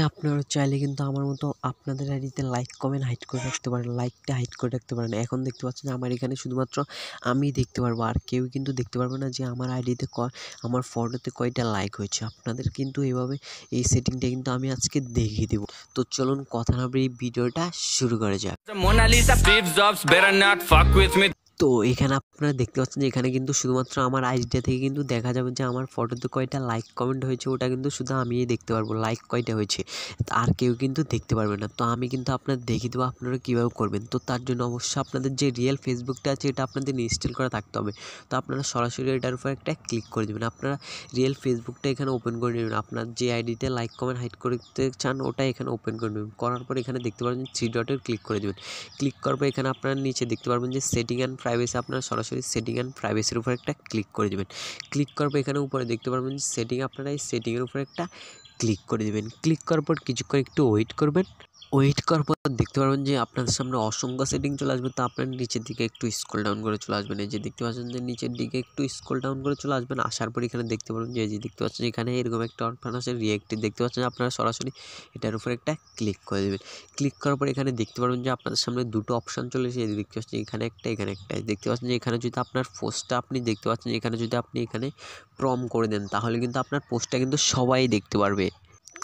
আপনারা চাইলে কিন্তু আমার মতো আপনাদের আইডিতে লাইক, কমেন্ট হাইড করে রাখতে পারেন। লাইকটা হাইড করে রাখতে পারেন। এখন দেখতে পাচ্ছেন আমার এখানে শুধুমাত্র আমিই দেখতে পারবো। আর কেউ কিন্তু দেখতে পারবে না যে আমার আইডিতে আমার ফটোতে কয়টা লাইক হয়েছে। আপনাদের কিন্তু এভাবে এই সেটিংটা কিন্তু আমি আজকে দেখিয়ে দেবো। তো চলুন কথা না বাড়িয়ে ভিডিওটা শুরু করা যাক। তো এখানে আপনারা দেখতে পাচ্ছেন যে এখানে কিন্তু শুধুমাত্র আমার আইডিটা থেকে কিন্তু দেখা যাবে যে আমার ফটোতে কয়টা লাইক কমেন্ট হয়েছে, ওটা কিন্তু শুধু আমিই দেখতে পারবো লাইক কয়টা হয়েছে, আর কেউ কিন্তু দেখতে পারবে না। তো আমি কিন্তু আপনাদের দেখিয়ে দেবো আপনারা কীভাবে করবেন। তো তার জন্য অবশ্যই আপনাদের যে রিয়েল ফেসবুকটা আছে এটা আপনাদের ইনস্টল করা থাকতে হবে। তো আপনারা সরাসরি এটার উপর একটা ক্লিক করে দেবেন। আপনারা রিয়েল ফেসবুকটা এখানে ওপেন করে নেবেন। আপনার যে আইডিতে লাইক কমেন্ট হাইড করতে চান ওটা এখানে ওপেন করে নেবেন। করার পর এখানে দেখতে পারবেন থ্রি ডটের ক্লিক করে দেবেন। ক্লিক করার পর এখানে আপনারা নিচে দেখতে পারবেন যে সেটিং অ্যান্ড প্রাইভেসি, আপনারা সরাসরি সেটিং অ্যান্ড প্রাইভেসির উপর একটা ক্লিক করে দেবেন। ক্লিক করার পর এখানে উপরে দেখতে পারবেন যে সেটিং, আপনারা এই সেটিংয়ের উপর একটা ক্লিক করে দেবেন। ক্লিক করার পর কিছুক্ষণ একটু ওয়েট করবেন। ওয়েট করার পর দেখতে পারবেন যে আপনাদের সামনে অসংখ্য সেটিং চলে আসবে। তো আপনার নিচের দিকে একটু স্ক্রল ডাউন করে চলে আসবেন। এই যে দেখতে পাচ্ছেন যে নিচের দিকে একটু স্ক্রল ডাউন করে চলে আসবেন। আসার পর এখানে দেখতে পারবেন যে এই যে দেখতে পাচ্ছেন এখানে এরকম একটা অপশন আছে রিয়েক্টিভ, দেখতে পাচ্ছেন আপনারা সরাসরি এটার উপর একটা ক্লিক করে দেবেন। ক্লিক করার পর এখানে দেখতে পারবেন যে আপনাদের সামনে দুটো অপশন চলে এসেছে। দেখতে পাচ্ছেন এখানে একটা, এখানে একটা। দেখতে পাচ্ছেন যে এখানে যদি আপনার পোস্টটা আপনি দেখতে পাচ্ছেন এখানে যদি আপনি এখানে প্রম করে দেন তাহলে কিন্তু আপনার পোস্টটা কিন্তু সবাই দেখতে পারবে।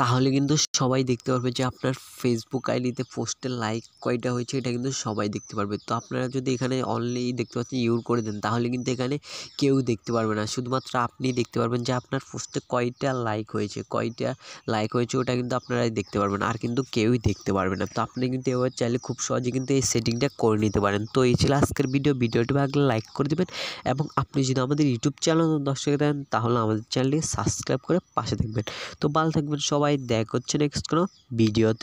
তাহলে কিন্তু সবাই দেখতে পারবে যে আপনার ফেসবুক আইডিতে পোস্টের লাইক কয়টা হয়েছে, এটা কিন্তু সবাই দেখতে পারবে। তো আপনারা যদি এখানে অনলি দেখতে পাচ্ছেন ইউর করে দেন তাহলে কিন্তু এখানে কেউ দেখতে পারবে না, শুধুমাত্র আপনিই দেখতে পারবেন যে আপনার পোস্টে কয়টা লাইক হয়েছে, ওটা কিন্তু আপনারাই দেখতে পারবেন, আর কিন্তু কেউই দেখতে পারবে না। তো আপনি কিন্তু এবার চাইলে খুব সহজে কিন্তু এই সেটিংটা করে নিতে পারেন। তো এই ছিল আজকের ভিডিওটি ভালো লাগলে লাইক করে দেবেন, এবং আপনি যদি আমাদের ইউটিউব চ্যানেল দর্শক দেন তাহলে আমাদের চ্যানেলটি সাবস্ক্রাইব করে পাশে থাকবেন। তো ভালো থাকবেন সবাই, দেখা হচ্ছে নেক্সট কোনো ভিডিওতে।